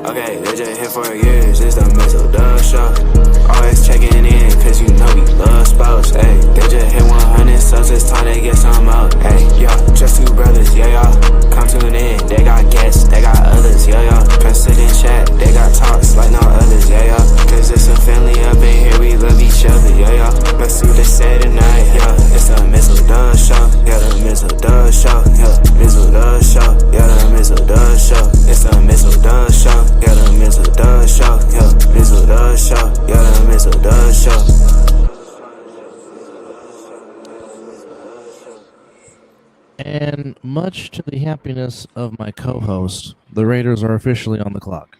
Okay, they just hit for years, it's the Mizzle show. Always checking in, cause you know we love sports. Hey, they just hit 100 subs, it's time to get some out. Hey, yeah, just two brothers, yeah, y'all. Come tune in, they got guests, they got others, yeah, y'all. President chat, they got talks like no others, yeah, y'all. Cause it's a family up in here, we love each other, yeah, y'all. Let's do this Saturday night, yeah. It's the Mizzle show, yeah, the Mizzle show, yeah, Mizzle show, yeah, the Mizzle show. It's the Mizzle show, yeah, the Mizzle show, yeah, Mizzle show, yeah, the Mizzle show. And much to the happiness of my co-host, the Raiders are officially on the clock.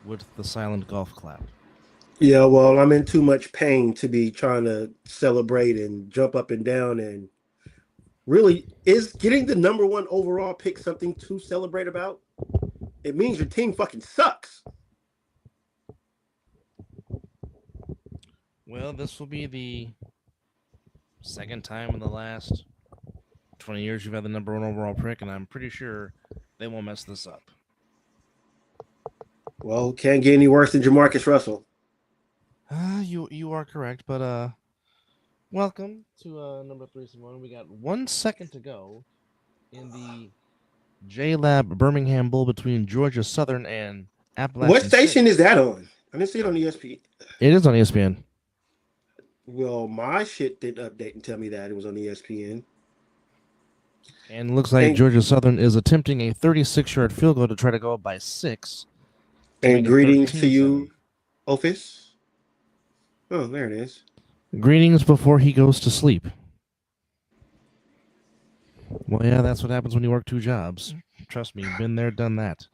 With the silent golf clap. Yeah, well, I'm in too much pain to be trying to celebrate and jump up and down. And really, is getting the number one overall pick something to celebrate about? It means your team fucking sucks. Well, this will be the second time in the last 20 years you've had the number one overall pick, and I'm pretty sure they won't mess this up. Well, can't get any worse than Jamarcus Russell. You are correct, but welcome to number 3-1. We got 1 second to go in the J-Lab Birmingham Bowl between Georgia Southern and Appalachian What station State. is that on? I didn't see it on ESPN. It is on ESPN. Well, my shit didn't update and tell me that it was on ESPN. And it looks like Georgia Southern is attempting a 36-yard field goal to try to go up by 6. And greetings to you, Office. Oh, there it is. Greetings before he goes to sleep. Well, yeah, that's what happens when you work 2 jobs. Trust me, been there, done that.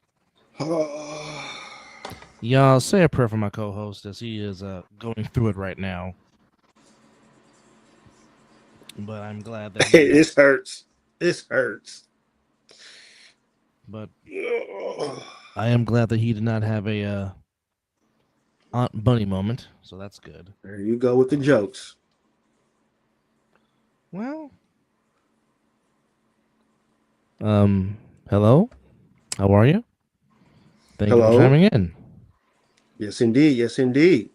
Y'all, say a prayer for my co-host as he is going through it right now. But I'm glad that this hurts. This hurts. But I am glad that he did not have a Aunt Bunny moment, so that's good. There you go with the jokes. Well, hello? How are you? Thank you for chiming in. Yes, indeed. Yes, indeed.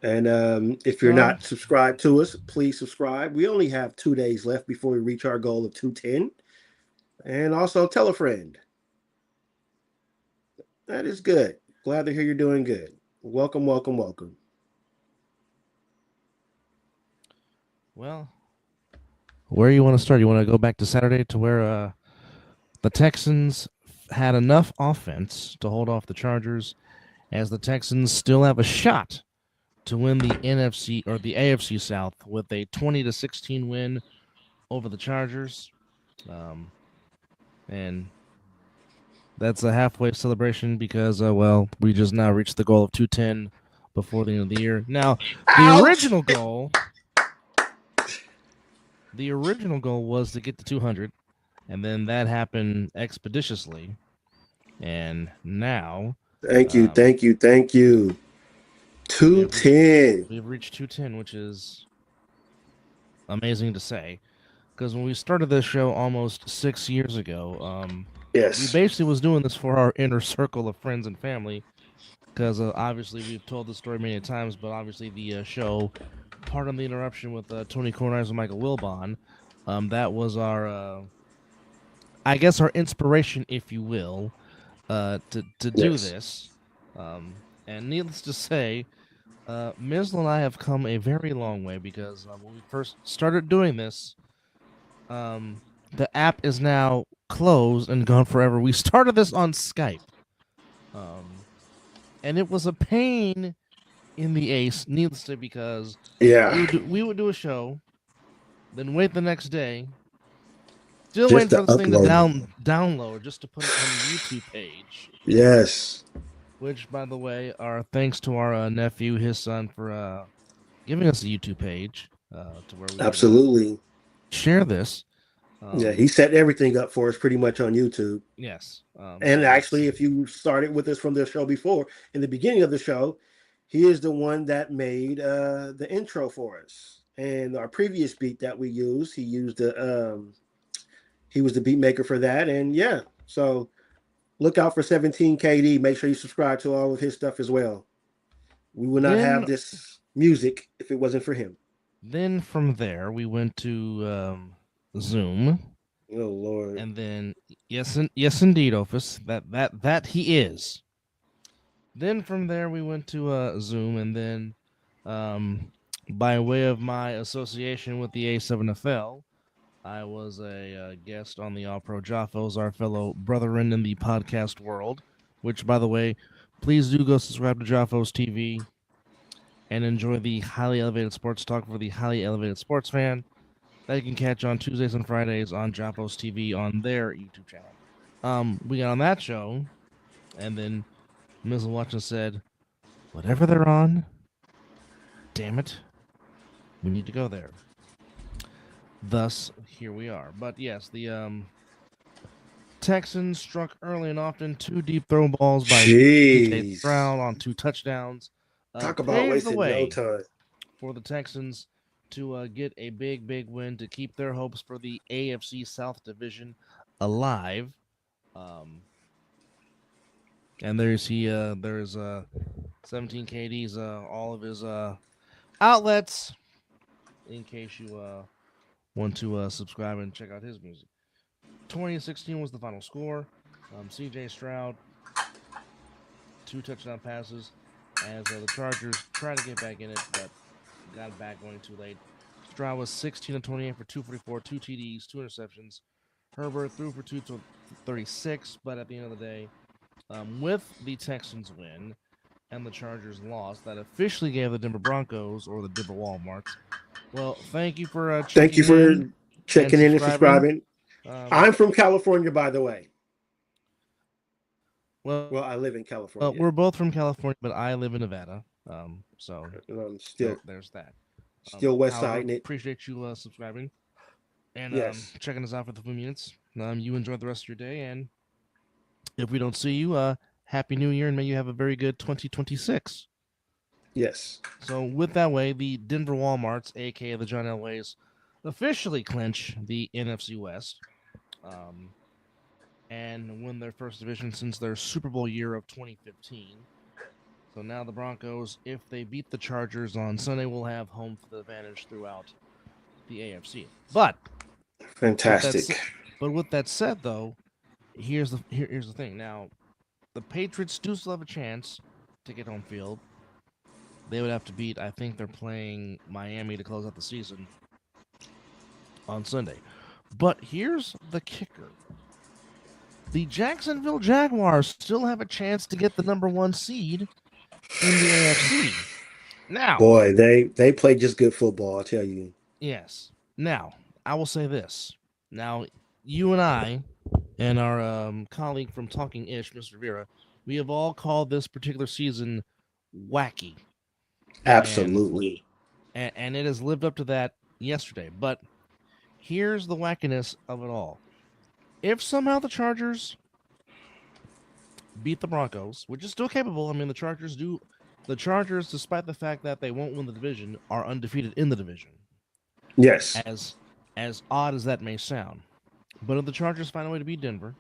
And if you're not subscribed to us, please subscribe. We only have 2 days left before we reach our goal of 210. And also tell a friend. That is good. Glad to hear you're doing good. Welcome, welcome, welcome. Well, where you want to start? You want to go back to Saturday to where the Texans had enough offense to hold off the Chargers, as the Texans still have a shot to win the NFC or the AFC South with a 20-16 win over the Chargers. And that's a halfway celebration because, we just now reached the goal of 210 before the end of the year. Now, the original goal was to get to 200, and then that happened expeditiously. And now, thank you. 210. We've reached 210, which is amazing to say. Because when we started this show almost 6 years ago, yes, we basically was doing this for our inner circle of friends and family. Because obviously we've told the story many times, but obviously the show, pardon the interruption with Tony Corners and Michael Wilbon, that was our, I guess our inspiration, if you will, to do this. And needless to say, Mizzle and I have come a very long way because when we first started doing this, the app is now closed and gone forever. We started this on Skype, and it was a pain in the ace, needless to say, because we would do a show, then wait the next day, still waiting for this thing to download just to put it on the YouTube page. Yes. Which, by the way, are thanks to our nephew, his son, for giving us a YouTube page to where we absolutely share this. Yeah, he set everything up for us pretty much on YouTube. Yes. And actually, if you started with us from the show before, in the beginning of the show, he is the one that made the intro for us. And our previous beat that we used, he He was the beat maker for that. And yeah, so look out for 17 KD. Make sure you subscribe to all of his stuff as well. We would not have Then this music if it wasn't for him. then from there we went to Zoom, Oh Lord. and then yes indeed, Office, that he is. Then from there we went to Zoom, and then by way of my association with the A7FL, I was a guest on the All Pro Jaffos, our fellow brethren in the podcast world. Which, by the way, please do go subscribe to Jaffos TV and enjoy the highly elevated sports talk for the highly elevated sports fan that you can catch on Tuesdays and Fridays on Jaffos TV on their YouTube channel. We got on that show, and then Mizzle watched and said, "Whatever they're on, damn it, we need to go there." Thus, here we are. But yes, the Texans struck early and often 2 deep throw balls by CJ Jeez. Stroud on 2 touchdowns. Talk about Paved the wasting way no time. for the Texans to get a big win to keep their hopes for the AFC South Division alive. And there's 17 KD's all of his outlets in case you want to subscribe and check out his music. 2016 was the final score. CJ Stroud, 2 touchdown passes as the Chargers tried to get back in it, but got back going too late. Stroud was 16 of 28 for 244, 2 TDs, 2 interceptions. Herbert threw for 236, but at the end of the day, with the Texans win and the Chargers loss, that officially gave the Denver Broncos, or the Denver Walmarts, well, thank you for Thank you for checking in and subscribing. I'm from California, by the way. Well, I live in California. We're both from California, but I live in Nevada. So still there's that. Still West Side. Appreciate you subscribing and yes. Checking us out for the few minutes. You enjoy the rest of your day, and if we don't see you, Happy New Year, and may you have a very good 2026. Yes. So with that way, the Denver Walmarts, aka the John Elways, officially clinch the NFC West. And win their first division since their Super Bowl year of 2015. So now the Broncos, if they beat the Chargers on Sunday, will have home field advantage throughout the AFC. But fantastic. But with that said, though, here's the thing. Now, the Patriots do still have a chance to get home field. They would have to beat, I think they're playing Miami to close out the season on Sunday. But here's the kicker. The Jacksonville Jaguars still have a chance to get the number 1 seed in the AFC. Now, boy, they play just good football, I'll tell you. Yes. Now, I will say this. Now, you and I and our colleague from Talking Ish, Mr. Rivera, we have all called this particular season wacky. Absolutely. And it has lived up to that yesterday. But here's the wackiness of it all. If somehow the Chargers beat the Broncos, which is still capable, I mean, the Chargers, despite the fact that they won't win the division, are undefeated in the division. Yes. As odd as that may sound. But if the Chargers find a way to beat Denver,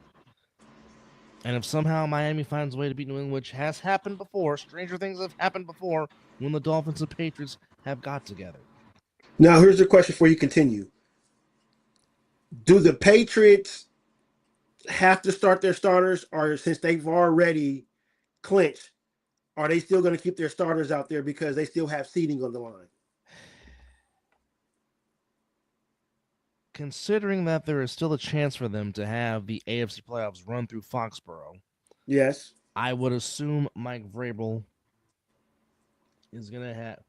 and if somehow Miami finds a way to beat New England, which has happened before, stranger things have happened before when the Dolphins and Patriots have got together. Now, here's the question before you continue. Do the Patriots have to start their starters, or since they've already clinched, are they still going to keep their starters out there because they still have seeding on the line? Considering that there is still a chance for them to have the AFC playoffs run through Foxborough, yes, I would assume Mike Vrabel is going to have...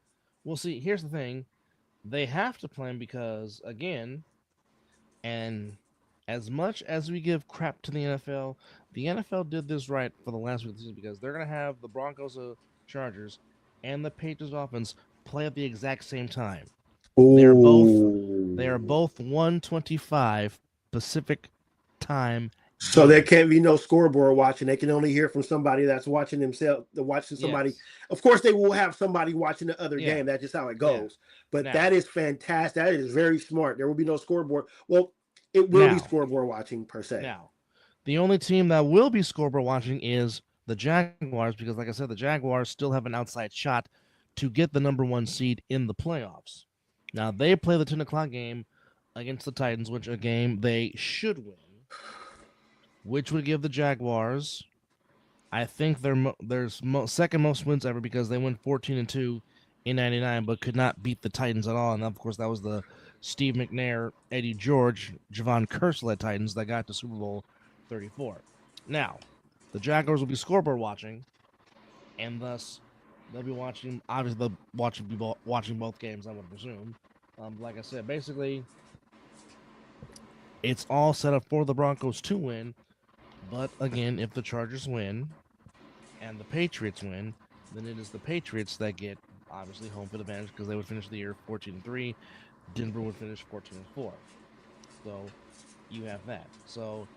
Well, see, here's the thing. They have to plan because, again, and as much as we give crap to the NFL did this right for the last week of the season because they're going to have the Broncos, Chargers, and the Patriots offense play at the exact same time. They are both 1:25 Pacific time. So there can't be no scoreboard watching. They can only hear from somebody that's watching themselves, watching somebody. Yes. Of course, they will have somebody watching the other game. That's just how it goes. But that is fantastic. That is very smart. There will be no scoreboard. Well, It will be Now, scoreboard watching per se. now, the only team that will be scoreboard watching is the Jaguars because, like I said, the Jaguars still have an outside shot to get the number 1 seed in the playoffs. Now, they play the 10 o'clock game against the Titans, which a game they should win, which would give the Jaguars, I think, their second most wins ever because they went 14-2 in '99, but could not beat the Titans at all. And of course, that was the Steve McNair, Eddie George, Javon Kersey-led Titans that got to Super Bowl 34. Now, the Jaguars will be scoreboard watching, and thus they'll be watching. Obviously, they'll watching both games, I would presume. Like I said, basically, it's all set up for the Broncos to win. But again, if the Chargers win and the Patriots win, then it is the Patriots that get obviously home field advantage because they would finish the year 14-3. Denver would finish 14-4. So you have that. So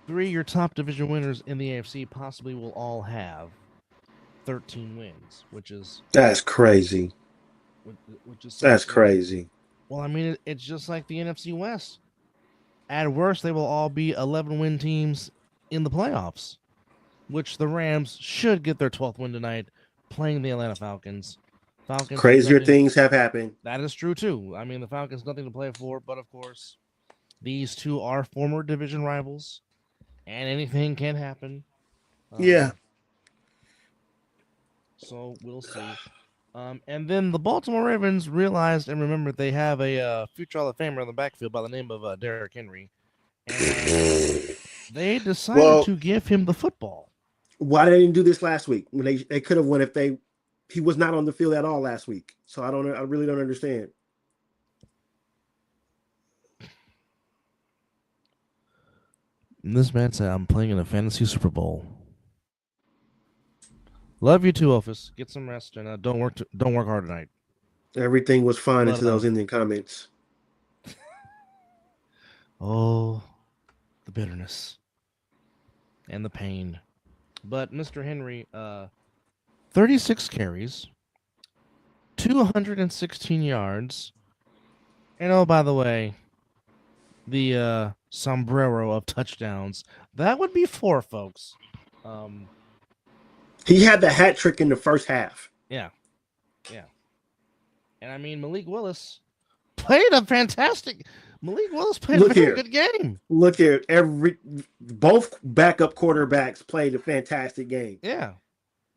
3 of your top division winners in the AFC possibly will all have 13 wins, which is That's crazy. That's crazy. Well, I mean, it's just like the NFC West. At worst, they will all be 11-win teams in the playoffs, which the Rams should get their 12th win tonight playing the Atlanta Falcons. Crazier things have happened. That is true, too. I mean, the Falcons nothing to play for, but of course, these two are former division rivals, and anything can happen. Yeah. So we'll see. And then the Baltimore Ravens realized and remembered they have a future Hall of Famer in the backfield by the name of Derrick Henry. And they decided to give him the football. Why they didn't do this last week? When they could have won if he was not on the field at all last week. So I really don't understand. And this man said, "I'm playing in a fantasy Super Bowl." Love you too, Ophis. Get some rest and don't work hard tonight. Everything was fine until those Indian comments. Oh, the bitterness and the pain. But Mr. Henry, 36 carries, 216 yards, and oh, by the way, the sombrero of touchdowns. That would be 4, folks. He had the hat trick in the first half. Yeah. And I mean, Malik Willis played a fantastic. Malik Willis played a very good game. Look here, both backup quarterbacks played a fantastic game. Yeah,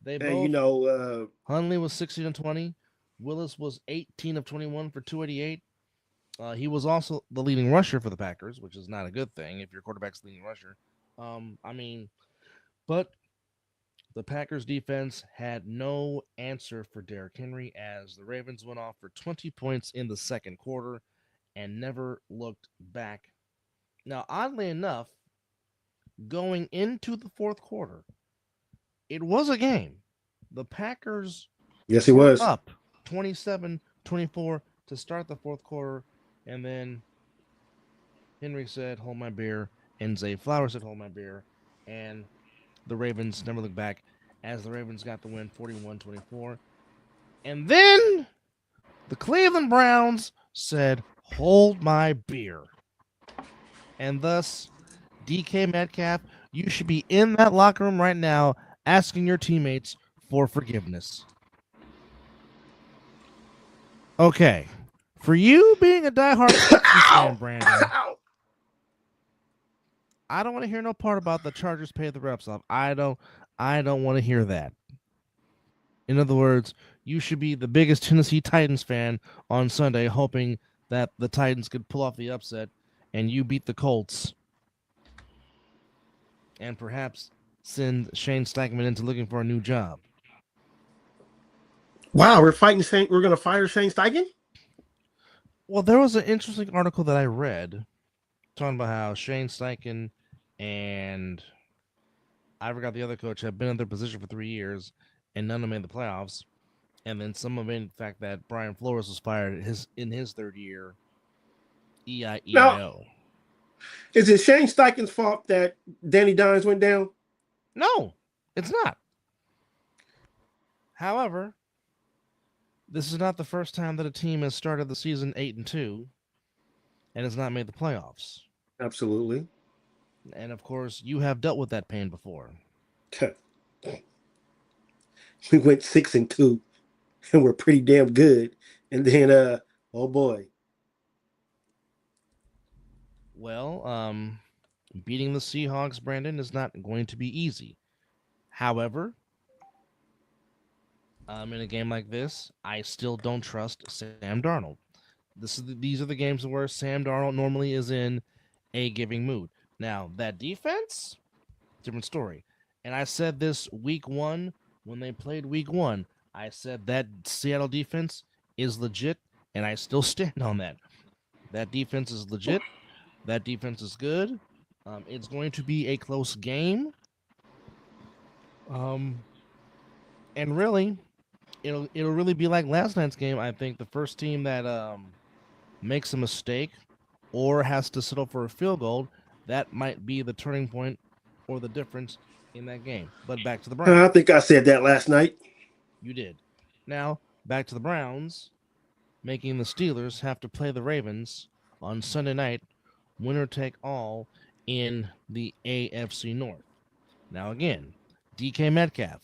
they both. And Hundley was 16-20. Willis was 18 of 21 for 288. He was also the leading rusher for the Packers, which is not a good thing if your quarterback's leading rusher. But the Packers defense had no answer for Derrick Henry as the Ravens went off for 20 points in the second quarter and never looked back. Now, oddly enough, going into the fourth quarter, it was a game. The Packers were up 27-24 to start the fourth quarter, and then Henry said, "Hold my beer," and Zay Flowers said, "Hold my beer," and the Ravens never looked back as the Ravens got the win 41-24. And then the Cleveland Browns said, "Hold my beer." And thus, DK Metcalf, you should be in that locker room right now asking your teammates for forgiveness. Okay. For you being a diehard fan, Brandon, I don't want to hear no part about the Chargers pay the reps off. I don't want to hear that. In other words, you should be the biggest Tennessee Titans fan on Sunday, hoping that the Titans could pull off the upset and you beat the Colts. And perhaps send Shane Steichen into looking for a new job. Wow, we're going to fire Shane Steichen? Well, there was an interesting article that I read talking about how Shane Steichen and I forgot the other coach have been in their position for 3 years and none of them made the playoffs. And then some of it, in fact, that Brian Flores was fired in his third year. EIO. Now, is it Shane Steichen's fault that Danny Dimes went down? No, it's not. However, this is not the first time that a team has started the season 8-2 and has not made the playoffs. Absolutely. And of course, you have dealt with that pain before. We went 6-2, and we're pretty damn good. And then, oh boy, Well, beating the Seahawks, Brandon, is not going to be easy. However, in a game like this, I still don't trust Sam Darnold. These are the games where Sam Darnold normally is in a giving mood. Now, that defense, different story. And I said this week one when they played week one. I said that Seattle defense is legit, and I still stand on that. That defense is legit. That defense is good. It's going to be a close game. And really, it'll really be like last night's game. I think the first team that makes a mistake or has to settle for a field goal, that might be the turning point or the difference in that game. But back to the Browns. I think I said that last night. You did. Now, back to the Browns, making the Steelers have to play the Ravens on Sunday night, winner take all in the AFC North. Now, again, DK Metcalf,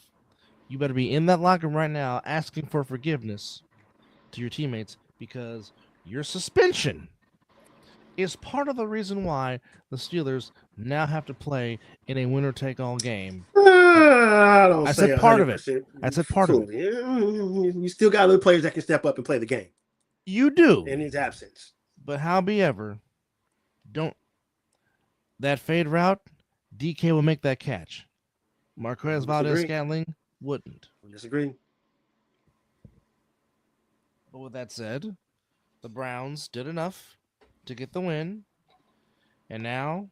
you better be in that locker room right now asking for forgiveness to your teammates because your suspension is part of the reason why the Steelers now have to play in a winner-take-all game. I said part of it. I said part of it. You still got other players that can step up and play the game. You do. In his absence. But howbeiver, that fade route, DK will make that catch. Marquez Valdez-Scantling wouldn't. Disagree. But with that said, the Browns did enough to get the win. And now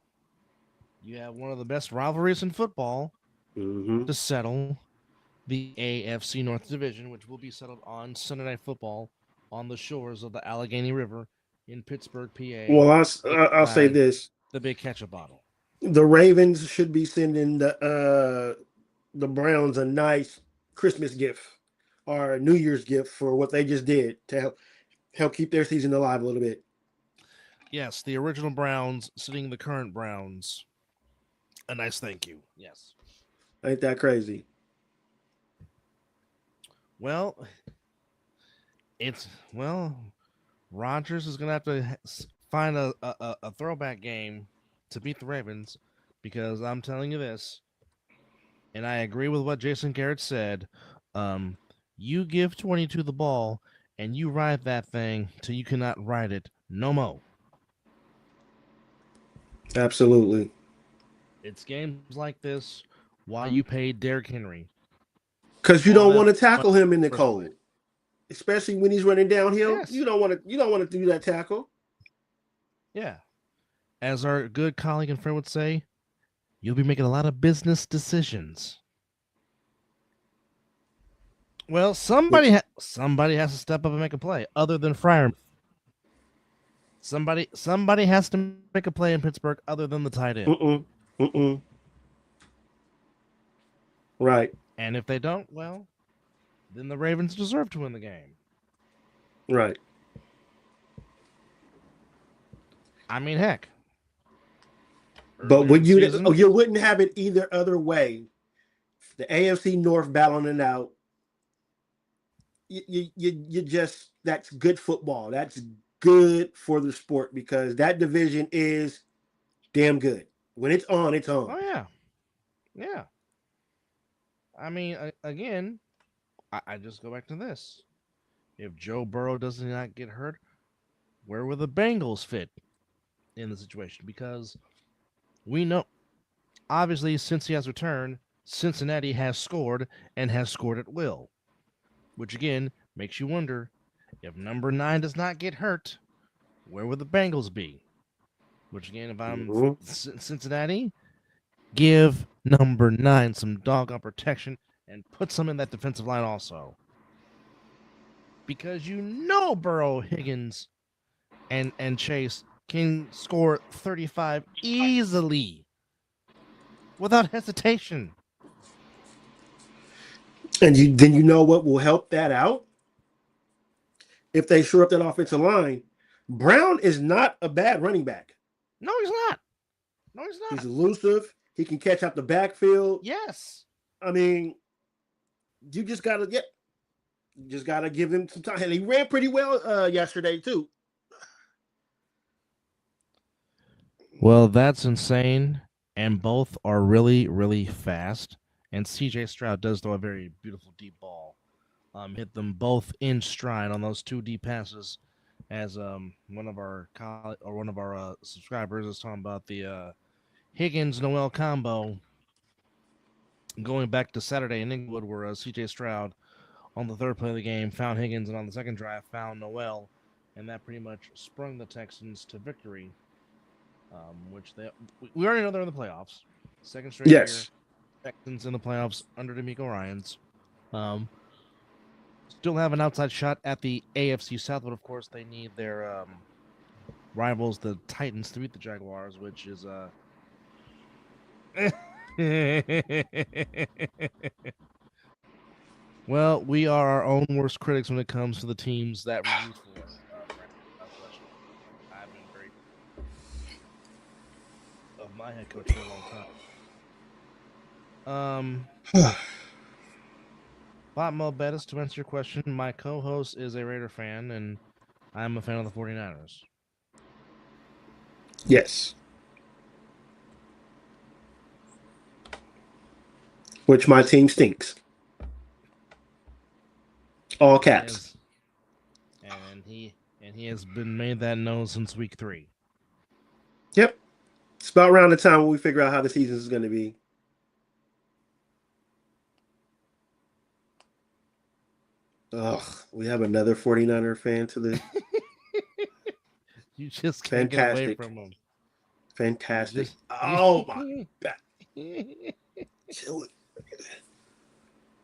you have one of the best rivalries in football to settle the AFC North Division, which will be settled on Sunday Night Football on the shores of the Allegheny River in Pittsburgh, PA. Well, I'll say this. The big ketchup bottle. The Ravens should be sending the Browns a nice Christmas gift or a New Year's gift for what they just did to help keep their season alive a little bit. Yes, the original Browns sending the current Browns a nice thank you. Yes. Ain't that crazy? Well, Rodgers is going to have to find a throwback game to beat the Ravens because I'm telling you this, and I agree with what Jason Garrett said. You give 22 the ball, and you ride that thing till you cannot ride it no more. Absolutely. It's games like this why you pay Derrick Henry. Because you don't want to tackle him in the cold, especially when he's running downhill. Yes. You don't want to do that tackle. Yeah, as our good colleague and friend would say, you'll be making a lot of business decisions. Well, somebody has to step up and make a play other than Fryer. Somebody has to make a play in Pittsburgh other than the tight end. Right. And if they don't, well, then the Ravens deserve to win the game. Right. I mean, heck. But when you wouldn't have it either other way. The AFC North battling it out. You just, that's good football. That's good for the sport because that division is damn good. When it's on, it's on. Oh, yeah. Yeah. I mean, again, I just go back to this. If Joe Burrow does not get hurt, where will the Bengals fit in the situation? Because we know, obviously, since he has returned, Cincinnati has scored and has scored at will. Which, again, makes you wonder, if number 9 does not get hurt, where would the Bengals be? Which, again, if I'm Cincinnati, give number 9 some doggone protection and put some in that defensive line also. Because you know Burrow, Higgins, and Chase can score 35 easily without hesitation. And then you know what will help that out? If they shore up that offensive line, Brown is not a bad running back. No, he's not. No, he's not. He's elusive. He can catch out the backfield. Yes. I mean, you just gotta give him some time. And he ran pretty well yesterday too. Well, that's insane. And both are really, really fast. And CJ Stroud does throw a very beautiful deep ball. Hit them both in stride on those 2 deep passes. As one of our subscribers is talking about the Higgins Noel combo going back to Saturday in Inglewood, where CJ Stroud on the 3rd play of the game found Higgins, and on the 2nd drive found Noel, and that pretty much sprung the Texans to victory. Which we already know they're in the playoffs. 2nd straight year, Texans in the playoffs under DeMeco Ryans. Still have an outside shot at the AFC South, but of course they need their rivals, the Titans, to beat the Jaguars, which is well, we are our own worst critics when it comes to the teams that we root for. I've been very of my head coach for a long time. Bob Mo Bettis, to answer your question, my co-host is a Raider fan, and I'm a fan of the 49ers. Yes. Which my team stinks. All caps. And he has been made that known since week 3. Yep. It's about around the time when we figure out how the season is going to be. Ugh, we have another 49er fan to the. You just can't get away from him. Fantastic. Oh my God. Chill it.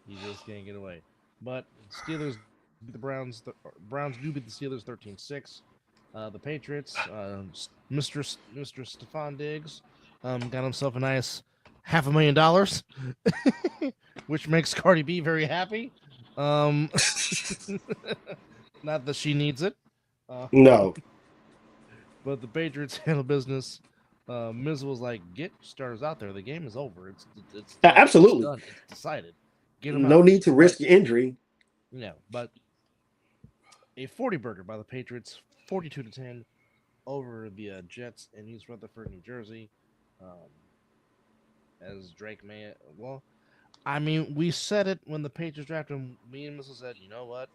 You just can't get away. But Steelers beat the Browns. The Browns do beat the Steelers 13-6. The Patriots, Mr. Stephon Diggs, got himself a nice $500,000, which makes Cardi B very happy. Not that she needs it. No. But the Patriots handle business. Mizzle was like, "Get starters out there. The game is over. It's absolutely it's done. It's decided. Get them no out." need to risk injury. No, but a 40 burger by the Patriots, 42-10 over the Jets in East Rutherford, New Jersey. As Drake May, well, I mean, we said it when the Patriots drafted him. Me and Mizzle said, you know what?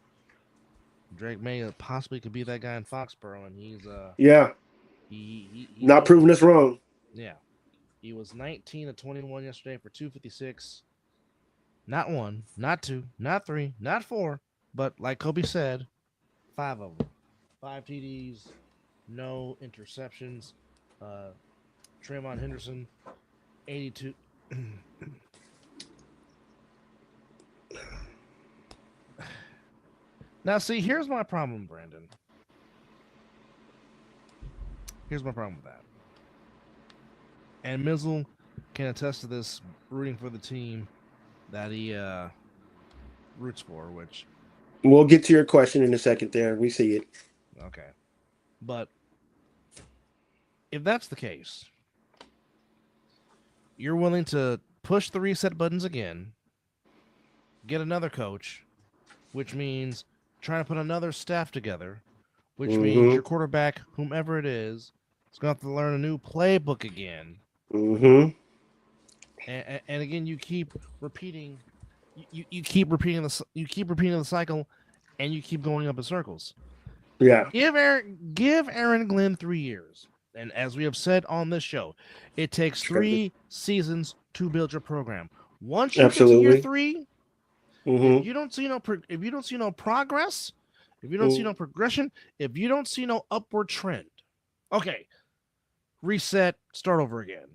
Drake May possibly could be that guy in Foxborough, and he's he not proving us wrong. Yeah, he was 19-21 yesterday for 256. Not 1, not 2, not 3, not 4, but like Kobe said, 5 of them. 5 TDs, no interceptions. Trayvon Henderson, 82. Now, see, here's my problem, Brandon. Here's my problem with that. And Mizzle can attest to this, rooting for the team that he roots for, which... We'll get to your question in a second there. We see it. Okay. But if that's the case, you're willing to push the reset buttons again, get another coach, which means trying to put another staff together, which means your quarterback, whomever it is going to have to learn a new playbook again. And again, you keep repeating you keep repeating the cycle, and you keep going up in circles. Yeah. Give Aaron Glenn 3 years. And as we have said on this show, it takes 3 seasons to build your program. Once you get to year 3, if you don't see no progress, if you don't see no progression, if you don't see no upward trend, okay, reset, start over again.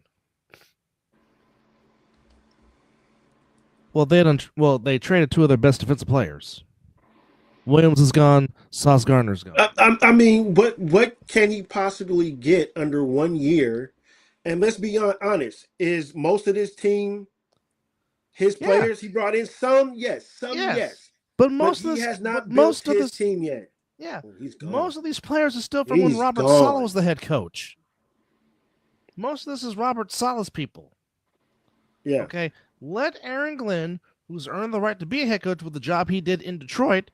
Well, they traded 2 of their best defensive players. Williams is gone. Sauce Gardner's gone. I mean, what can he possibly get under 1 year? And let's be honest, is most of this team his players he brought in? Some yes. But he has not built his team yet. Yeah. Oh, he's gone. Most of these players are still from when Robert Saleh was the head coach. Most of this is Robert Sala's people. Yeah. Okay, let Aaron Glenn, who's earned the right to be a head coach with the job he did in Detroit,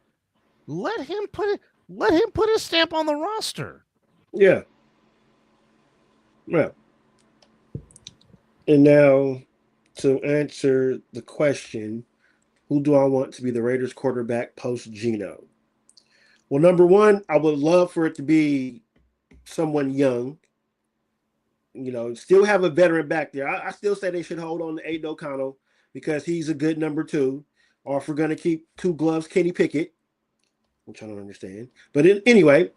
let him put his stamp on the roster. Yeah. Yeah. And now to answer the question, who do I want to be the Raiders quarterback post Geno? Well, number one, I would love for it to be someone young. Still have a veteran back there. I still say they should hold on to Aiden O'Connell because he's a good number two. Or if we're going to keep two gloves, Kenny Pickett, which I don't understand. But anyway,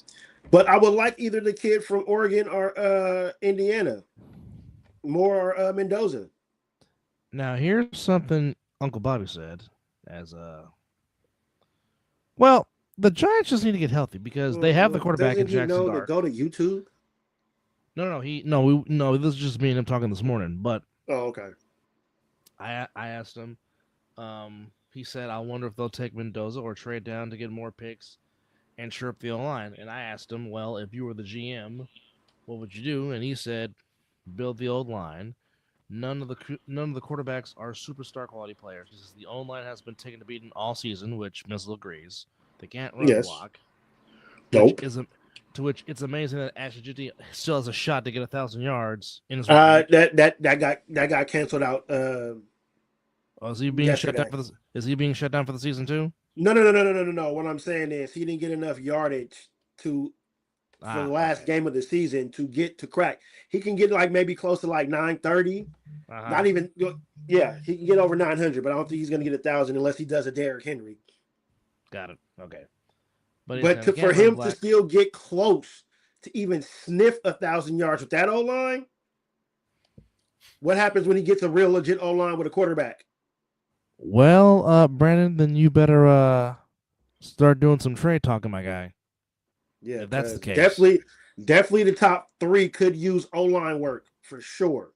I would like either the kid from Oregon or Indiana, Moore or Mendoza. Now, here's something Uncle Bobby said as well, the Giants just need to get healthy because they have the quarterback in Doesn't he Jackson know Dart. to go to YouTube? No, this is just me and him talking this morning. But okay. I asked him. He said, "I wonder if they'll take Mendoza or trade down to get more picks and shore up the O-line." And I asked him, "Well, if you were the GM, what would you do?" And he said, "Build the old line. None of the quarterbacks are superstar quality players. He says the O-line has been taken to beating all season, which Mizzle agrees. They can't run block. Nope. To which it's amazing that Ashley Jitty still has a shot to get 1,000 yards in his that got canceled out. Is he being shut down for the? Is he being shut down for the season too? No. What I'm saying is he didn't get enough yardage for the last game of the season to get to crack. He can get like maybe close to like 930. Not even. Yeah, he can get over 900, but I don't think he's going to get 1,000 unless he does a Derrick Henry. Got it. Okay. But for him to still get close to even sniff 1,000 yards with that O-line, what happens when he gets a real legit O-line with a quarterback? Well, Brandon, then you better start doing some trade talking, my guy. Yeah, if that's the case. Definitely the top three could use O-line work for sure.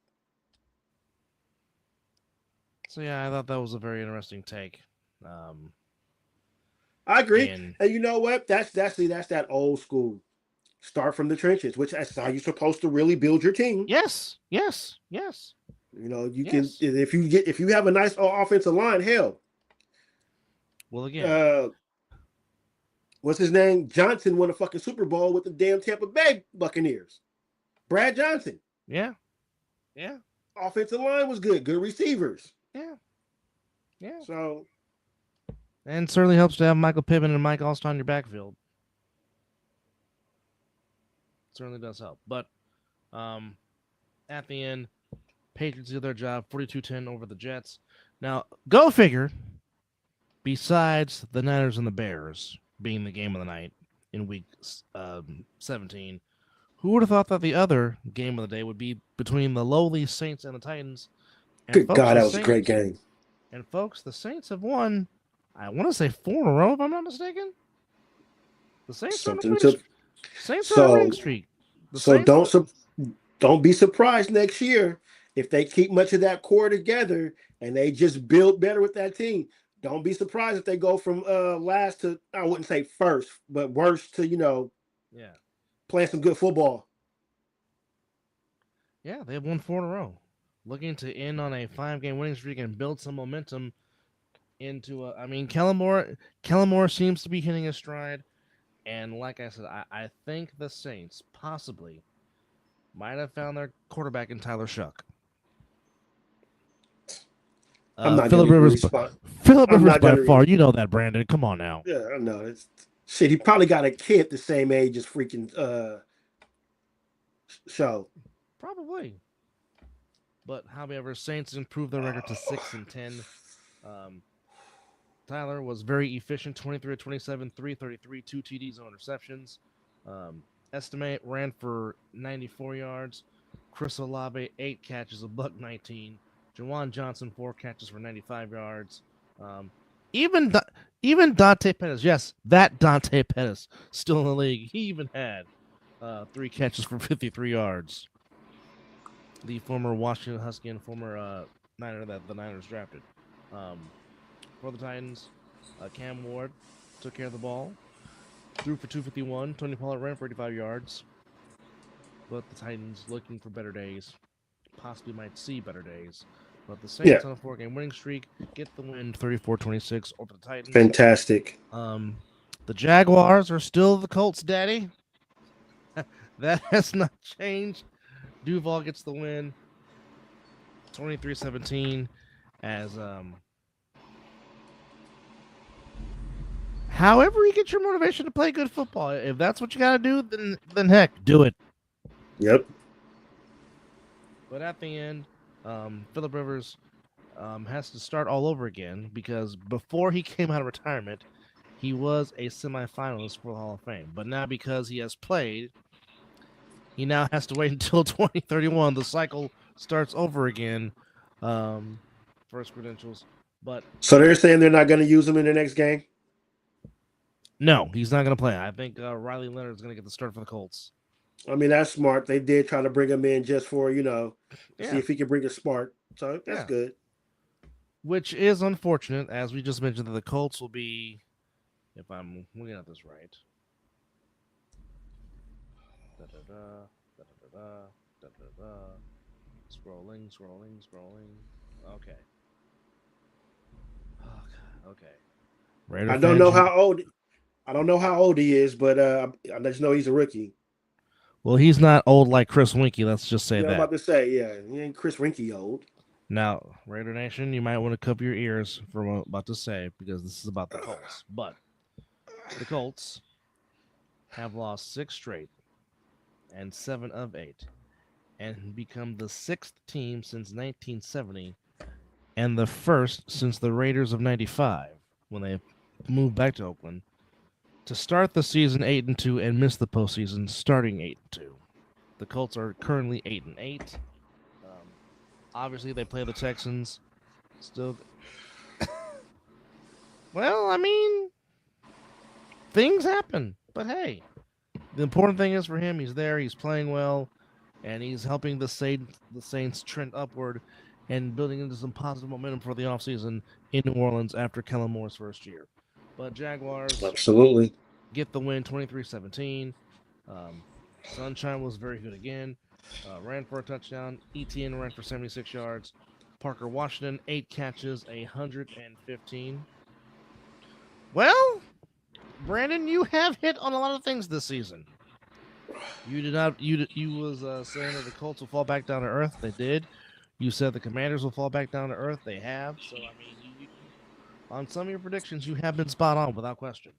So yeah, I thought that was a very interesting take. I agree. And you know what? That's that old school. Start from the trenches, which that's how you're supposed to really build your team. Yes. You can if you have a nice offensive line, hell. Well, again, what's his name? Johnson won a fucking Super Bowl with the damn Tampa Bay Buccaneers. Brad Johnson. Yeah. Offensive line was good. Good receivers. Yeah. So. And it certainly helps to have Michael Pittman and Mike Alston on your backfield. Certainly does help. But at the end, Patriots did their job, 42-10 over the Jets. Now, go figure, besides the Niners and the Bears being the game of the night in week 17, who would have thought that the other game of the day would be between the lowly Saints and the Titans? And good God, that was a great game. And folks, the Saints have won, I want to say 4 in a row, if I'm not mistaken. The Saints are on a winning streak. Don't be surprised next year if they keep much of that core together and they just build better with that team. Don't be surprised if they go from last to, I wouldn't say first, but worst to, playing some good football. Yeah, they've won 4 in a row. Looking to end on a 5-game winning streak and build some momentum into Kellen Moore seems to be hitting his stride. And like I said, I think the Saints possibly might have found their quarterback in Tyler Shuck. Phillip Rivers by far. You know that, Brandon. Come on now. Yeah, I know. Shit, he probably got a kid the same age as freaking Show. Probably. But however, Saints improved their record to 6-10. Tyler was very efficient, 23 27, 333, 2 TDs, no interceptions. Estimate ran for 94 yards. Chris Olave, 8 catches, $119. Jawan Johnson, 4 catches for 95 yards. Even Dante Pettis, yes, that Dante Pettis, still in the league. He even had 3 catches for 53 yards. The former Washington Husky and former Niner that the Niners drafted. For the Titans, Cam Ward took care of the ball. Threw for 251. Tony Pollard ran for 85 yards. but the Titans looking for better days, possibly might see better days. But the Yeah, Saints on a 4-game winning streak get the win 34-26 over the Titans. fantastic. The Jaguars are still the Colts' daddy. That has not changed. Duval gets the win 23-17 as however you get your motivation to play good football. If that's what you got to do, then heck, do it. Yep. But at the end, Phillip Rivers has to start all over again because before he came out of retirement, he was a semifinalist for the Hall of Fame. But now because he has played, he now has to wait until 2031. The cycle starts over again for his credentials. But So they're saying they're not going to use him in the next game? no, he's not going to play. I think Riley Leonard is going to get the start for the Colts. I mean, that's smart. They did try to bring him in just for, see Yeah. if he can bring a spark. So that's Yeah. good. Which is unfortunate, as we just mentioned, that the Colts will be, if I'm looking at this right. Scrolling. Okay. Oh, God. Okay. Raider I don't know fans, how old he is, but I just know he's a rookie. well, he's not old like Chris Winkie. Let's just say Yeah, I'm that. about to say, yeah, he ain't Chris Rinky old. Now, Raider Nation, you might want to cover your ears for what I'm about to say because this is about the Colts. But the Colts have lost 6 straight and 7 of 8 and become the 6th team since 1970 and the first since the Raiders of 95 when they moved back to Oakland to start the season 8-2 and miss the postseason starting 8-2. The Colts are currently 8-8. Obviously, they play the Texans. Still, well, I mean, things happen. But hey, the important thing is for him, he's there, he's playing well, and he's helping the Saints trend upward and building into some positive momentum for the offseason in New Orleans after Kellen Moore's first year. But Jaguars Absolutely. get the win 23-17. Sunshine was very good again. Ran for a touchdown. Etienne ran for 76 yards. Parker Washington, 8 catches, 115. Well, Brandon, you have hit on a lot of things this season. You did not. You was saying that the Colts will fall back down to earth. They did. You said the Commanders will fall back down to earth. They have. So I mean, on some of your predictions, you have been spot on without question.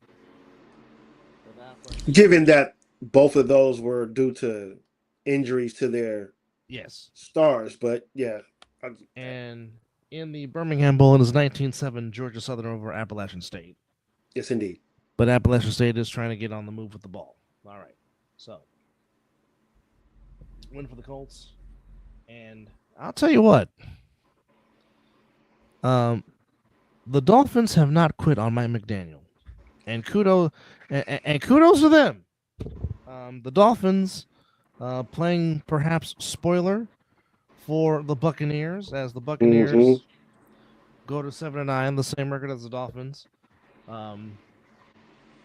Given that both of those were due to injuries to their stars, but yeah. And in the Birmingham Bowl, it is 19-7 Georgia Southern over Appalachian State. Yes, indeed. But Appalachian State is trying to get on the move with the ball. All right. So, win for the Colts. And I'll tell you what. The Dolphins have not quit on Mike McDaniel. And kudos to them. The Dolphins playing perhaps spoiler for the Buccaneers, as the Buccaneers go to 7-9, the same record as the Dolphins.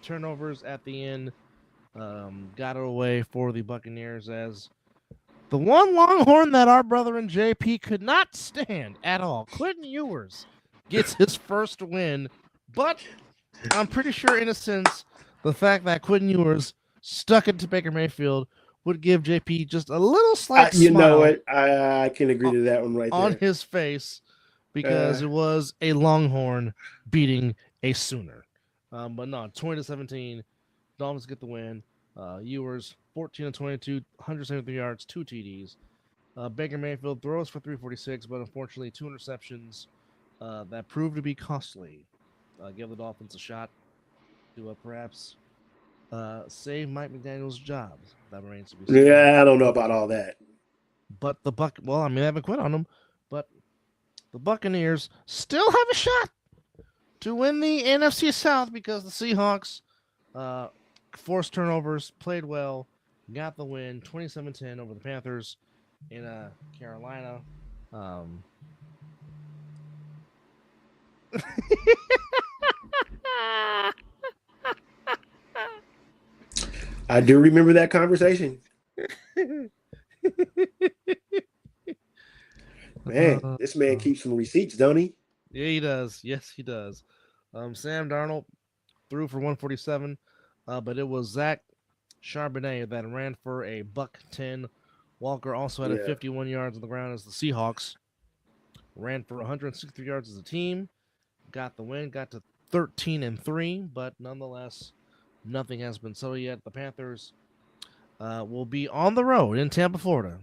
Turnovers at the end got it away for the Buccaneers, as the one Longhorn that our brother and JP could not stand at all, Quentin Ewers, gets his first win. But I'm pretty sure, in a sense, the fact that Quentin Ewers stuck it to Baker Mayfield would give JP just a little slight smile. You know what? I can agree to that one right on there. his face, because it was a Longhorn beating a Sooner. But no, 20-17, Dolphins get the win. Ewers 14-22, 173 yards, 2 TDs. Baker Mayfield throws for 346, but unfortunately 2 interceptions that proved to be costly. Give the Dolphins a shot to perhaps save Mike McDaniel's job. That remains to be seen. Yeah, I don't know about all that. But well, I mean, they haven't quit on them, but the Buccaneers still have a shot to win the NFC South because the Seahawks forced turnovers, played well, got the win 27-10 over the Panthers in Carolina. I do remember that conversation. Man, this man keeps some receipts, don't he? Yeah, he does. Yes, he does. Sam Darnold threw for 147, but it was Zach Charbonnet that ran for a buck 10. Walker also had a 51 yards on the ground as the Seahawks ran for 163 yards as a team. Got the win, got to 13-3, but nonetheless, nothing has been settled yet. The Panthers will be on the road in Tampa, Florida,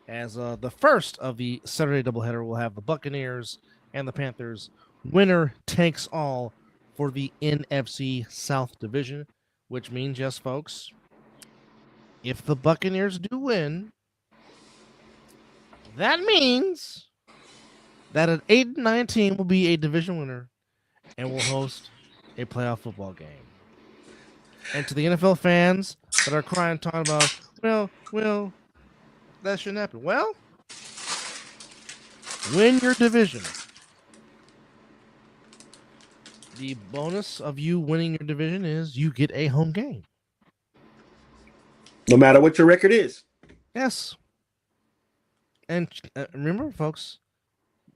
as the first of the Saturday doubleheader will have the Buccaneers and the Panthers. Winner takes all for the NFC South Division, which means, yes, folks, if the Buccaneers do win, that means that an 8-9 team will be a division winner and will host a playoff football game. And to the NFL fans that are crying, talking about, well, that shouldn't happen. Well, win your division. The bonus of you winning your division is you get a home game. No matter what your record is. Yes. And remember, folks,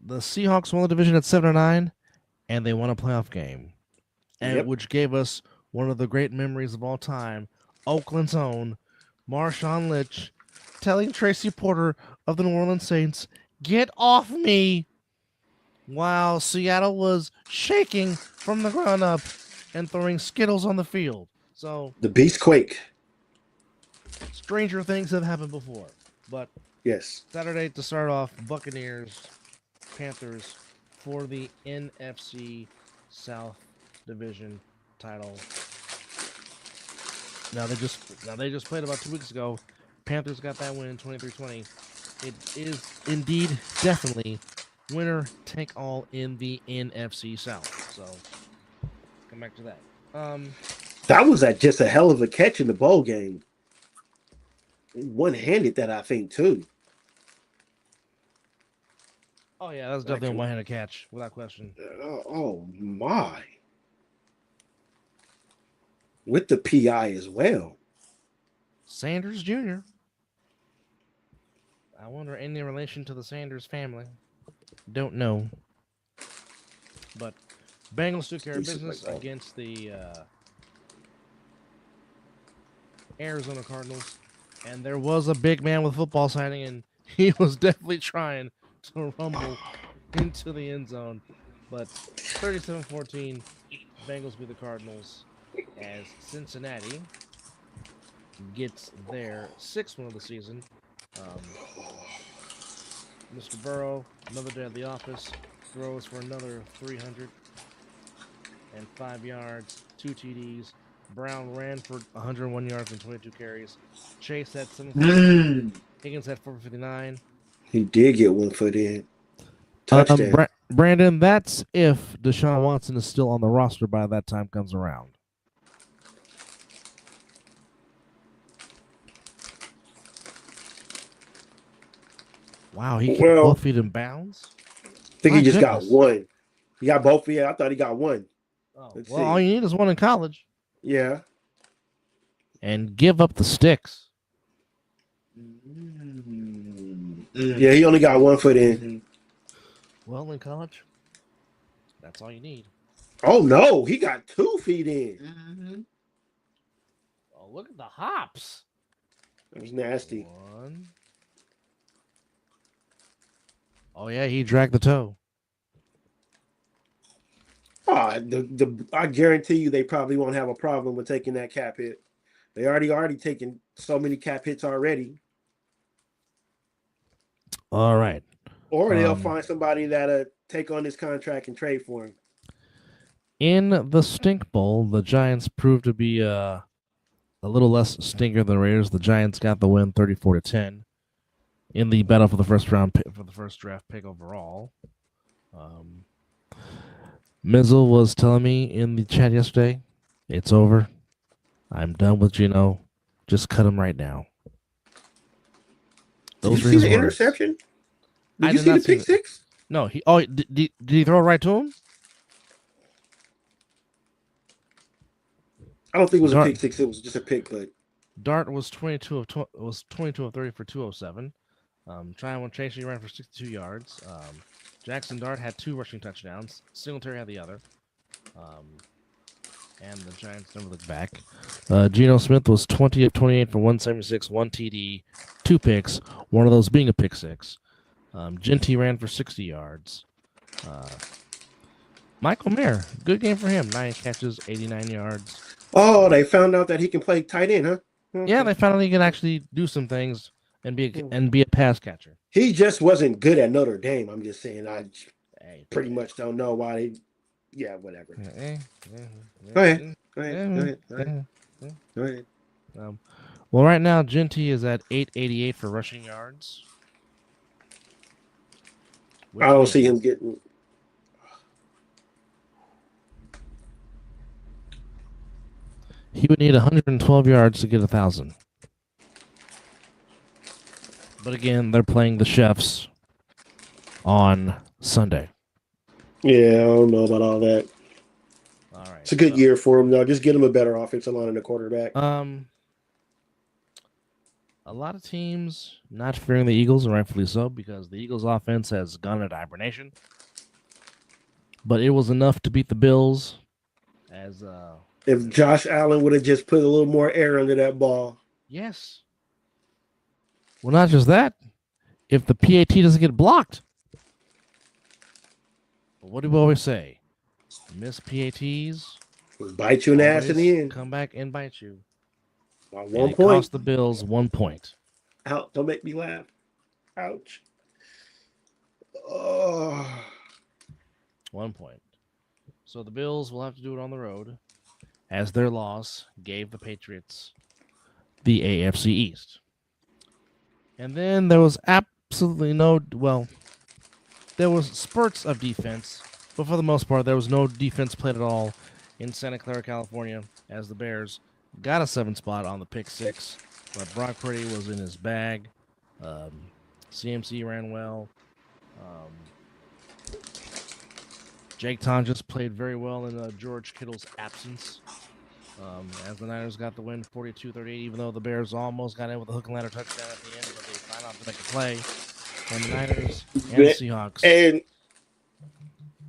the Seahawks won the division at 7-9, and they won a playoff game, and which gave us one of the great memories of all time, Oakland's own Marshawn Lynch telling Tracy Porter of the New Orleans Saints, "Get off me," while Seattle was shaking from the ground up and throwing Skittles on the field. So the Beast Quake. Stranger things have happened before, but yes, Saturday to start off, Buccaneers, Panthers for the NFC South Division title. Now they just played about 2 weeks ago. Panthers got that win 23-20. It is indeed definitely winner take all in the NFC South. So come back to that. That was just a hell of a catch in the bowl game. One-handed that, I think, too. Oh yeah, that's definitely a one-handed catch without question. Oh my! With the PI as well. Sanders Jr. I wonder any relation to the Sanders family. Don't know. But Bengals took care of business against the Arizona Cardinals. And there was a big man with football signing, and he was definitely trying to rumble into the end zone. But 37-14, Bengals beat the Cardinals as Cincinnati gets their 6th win of the season. Mr. Burrow, another day at the office, throws for another 305 yards, 2 TDs. Brown ran for 101 yards and 22 carries. Chase had 7. Higgins had 459. He did get one foot in. Touchdown. Brandon, that's if Deshaun Watson is still on the roster by that time comes around. Wow, he kicked both feet in bounds? I think he just got one. He got both feet. I thought he got one. Oh, well, all you need is one in college. Yeah. And give up the sticks. Yeah, he only got 1 foot in. Well, in college, that's all you need. Oh, no. He got 2 feet in. Oh, look at the hops. That was nasty. 1. Oh, yeah, he dragged the toe. I guarantee you they probably won't have a problem with taking that cap hit. They already taken so many cap hits already. All right. Or they'll find somebody that'll take on this contract and trade for him. In the Stink Bowl, the Giants proved to be a little less stinker than the Raiders. The Giants got the win 34-10 in the battle for the first draft pick overall. Mizzle was telling me in the chat yesterday, it's over. I'm done with Geno. Just cut him right now. Did you see the interception? Did you see the pick six? No. Did he throw it right to him? I don't think it was a pick six. It was just a pick, but Dart was 22 of 30 for 207. Tryon Tracy ran for 62 yards. Jackson Dart had 2 rushing touchdowns. Singletary had the other. And the Giants never looked back. Geno Smith was 20 of 28 for 176, 1 TD, 2 picks, one of those being a pick 6. Genty ran for 60 yards. Michael Mayer, good game for him. 9 catches, 89 yards. Oh, they found out that he can play tight end, huh? Okay. Yeah, they found out he can actually do some things and be a pass catcher. He just wasn't good at Notre Dame. I'm just saying. I Hey, pretty much don't know why they. Yeah, whatever. Go Go ahead. Go ahead. Go ahead. Go ahead. Well, right now, Genty is at 888 for rushing yards. I don't see him getting. He would need 112 yards to get 1,000. But again, they're playing the Chefs on Sunday. Yeah, I don't know about all that. All right, it's a good year for him, though. Just get him a better offensive line and a quarterback. A lot of teams not fearing the Eagles, and rightfully so, because the Eagles' offense has gone into hibernation. But it was enough to beat the Bills. As if Josh Allen would have just put a little more air under that ball. Yes. Well, not just that. If the PAT doesn't get blocked. But what do we always say? Miss PATs. Bite you in the ass in the end. Come back and bite you. By 1 point. It cost the Bills 1 point. Ouch. Don't make me laugh. Ouch. Oh. 1 point. So the Bills will have to do it on the road, as their loss gave the Patriots the AFC East. And then there was absolutely there was spurts of defense, but for the most part, there was no defense played at all in Santa Clara, California, as the Bears got a 7 spot on the pick 6, but Brock Purdy was in his bag. CMC ran well. Jake Tonjes played very well in George Kittle's absence. As the Niners got the win 42-38, even though the Bears almost got in with a hook and ladder touchdown at the end, but they found out to make a play. And the Niners and the Seahawks and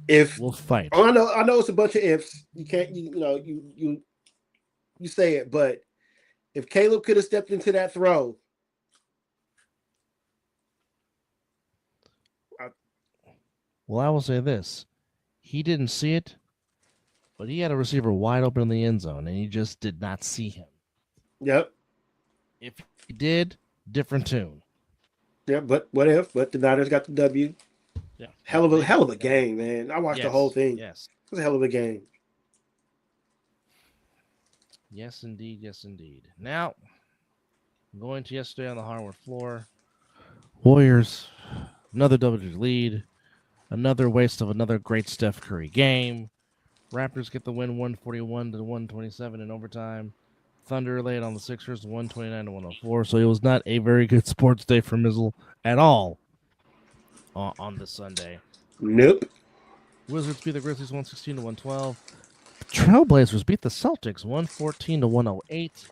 if will fight. I know it's a bunch of ifs. You can't you say it, but if Caleb could have stepped into that throw, well, I will say this. He didn't see it, but he had a receiver wide open in the end zone, and he just did not see him. Yep. If he did, different tune. Yeah, but what if? But the Niners got the W. Yeah. Hell of a game, man. I watched the whole thing. Yes. It was a hell of a game. Yes, indeed. Yes, indeed. Now, going to yesterday on the hardwood floor, Warriors, another double-digit lead. Another waste of another great Steph Curry game. Raptors get the win 141-127 in overtime. Thunder laid on the Sixers 129-104. So it was not a very good sports day for Mizzle at all on this Sunday. Nope. Wizards beat the Grizzlies 116-112. Trailblazers beat the Celtics 114-108.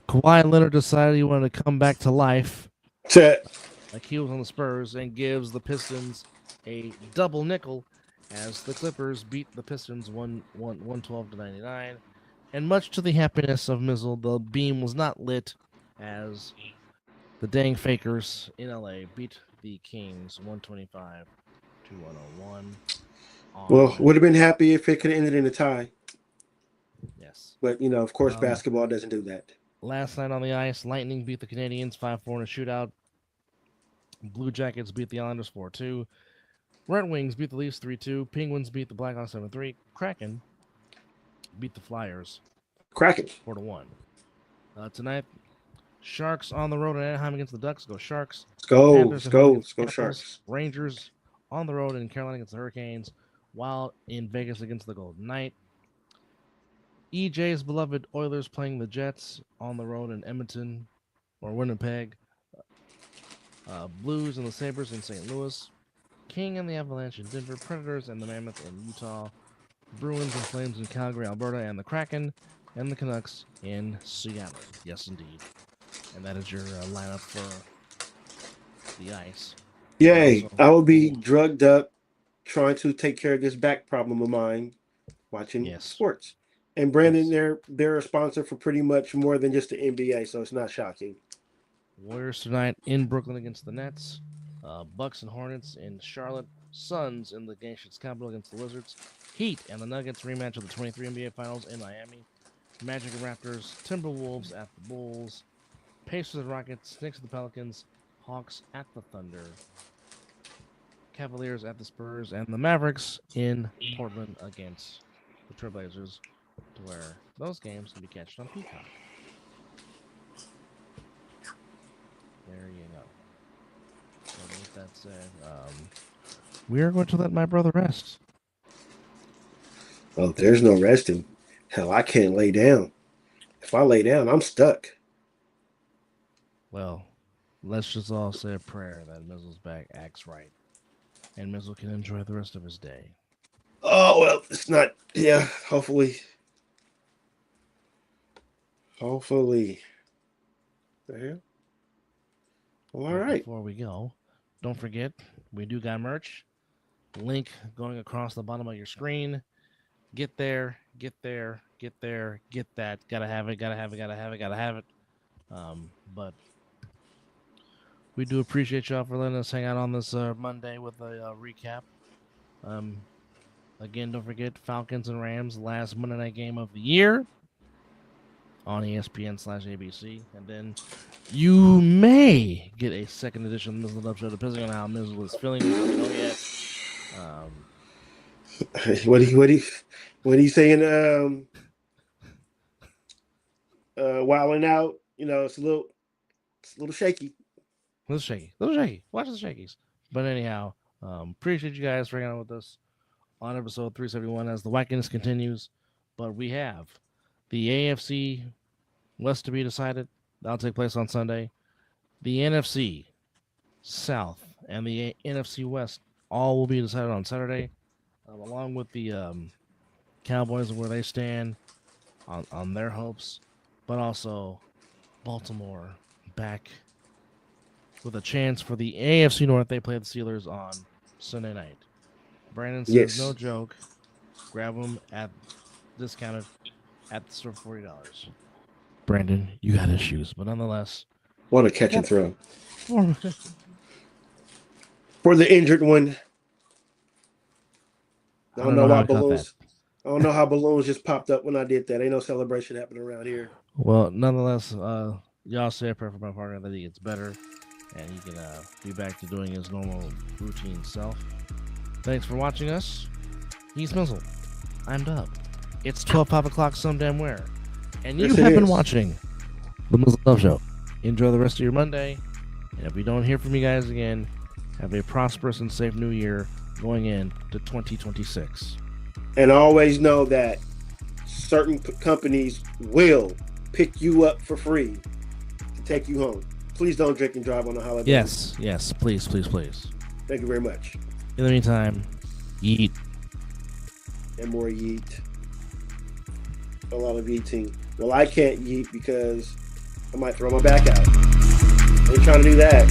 Kawhi Leonard decided he wanted to come back to life. Like he was on the Spurs, and gives the Pistons a double nickel as the Clippers beat the Pistons 112-99. And much to the happiness of Mizzle, the beam was not lit as the dang Fakers in LA beat the Kings 125-101. Well, would have been happy if it could have ended in a tie. Yes. But, of course, basketball doesn't do that. Last night on the ice, Lightning beat the Canadians 5-4 in a shootout. Blue Jackets beat the Islanders 4-2. Red Wings beat the Leafs 3-2. Penguins beat the Blackhawks 7-3. Kraken beat the Flyers 4-1. Tonight, Sharks on the road at Anaheim against the Ducks. Go Sharks. Let's go Sharks. Rangers on the road in Carolina against the Hurricanes, while in Vegas against the Golden Knight. EJ's beloved Oilers playing the Jets on the road in Edmonton or Winnipeg. Blues and the Sabres in St. Louis. King and the Avalanche in Denver. Predators and the Mammoth in Utah. Bruins and Flames in Calgary, Alberta. And the Kraken and the Canucks in Seattle. Yes, indeed. And that is your lineup for the ice. Yay! Also, I will be drugged up trying to take care of this back problem of mine, watching yes, sports. And Brandon, yes. they're a sponsor for pretty much more than just the NBA, so it's not shocking. Warriors tonight in Brooklyn against the Nets. Bucks and Hornets in Charlotte. Suns in the Nation's capital against the Wizards. Heat and the Nuggets rematch of the 23 NBA Finals in Miami. Magic and Raptors. Timberwolves at the Bulls. Pacers and Rockets. Knicks at the Pelicans. Hawks at the Thunder. Cavaliers at the Spurs. And the Mavericks in Portland against the Trailblazers, to where those games can be catched on Peacock. There you go. So with that said, we are going to let my brother rest. Oh, there's no resting. Hell, I can't lay down. If I lay down, I'm stuck. Well, let's just all say a prayer that Mizzle's back acts right, and Mizzle can enjoy the rest of his day. Oh, well, it's not. Yeah, hopefully. Hopefully. The hell? Well, all right. Before we go, don't forget, we do got merch. Link going across the bottom of your screen. Get there, get there, get there, get that. Gotta have it, gotta have it, gotta have it, gotta have it. But we do appreciate y'all for letting us hang out on this Monday with a recap. Again, don't forget Falcons and Rams, last Monday night game of the year on ESPN/ABC. And then you may get a second edition of the Mizzle Up Show, depending on how Mizzle is feeling. We don't know yet. What are you saying? Wilding out. You know, it's a little shaky. A little shaky. Watch the shakies. But anyhow, appreciate you guys for hanging out with us on episode 371 as the Wackiness continues. But we have the AFC West to be decided. That'll take place on Sunday. The NFC South and the NFC West all will be decided on Saturday, along with the Cowboys and where they stand on their hopes, but also Baltimore back with a chance for the AFC North. They play the Steelers on Sunday night. Brandon says, Yes. no joke. Grab them at discounted at the store for $40. Brandon, you got issues, but nonetheless. What a catch and throw. For the injured one. I don't know why balloons. I don't know how balloons just popped up when I did that. Ain't no celebration happening around here. Well, nonetheless, y'all say a prayer for my partner that he gets better and he can be back to doing his normal routine self. Thanks for watching us. He's Mizzle. I'm Dub. It's 5 o'clock some damn where. And you have been watching the Mizzle Love Show. Enjoy the rest of your Monday. And if we don't hear from you guys again, have a prosperous and safe new year going into 2026. And always know that certain companies will pick you up for free to take you home. Please don't drink and drive on the holiday. Yes, please. Thank you very much. In the meantime, eat. And more yeet. A lot of eating. Well, I can't yeet because I might throw my back out. I ain't trying to do that.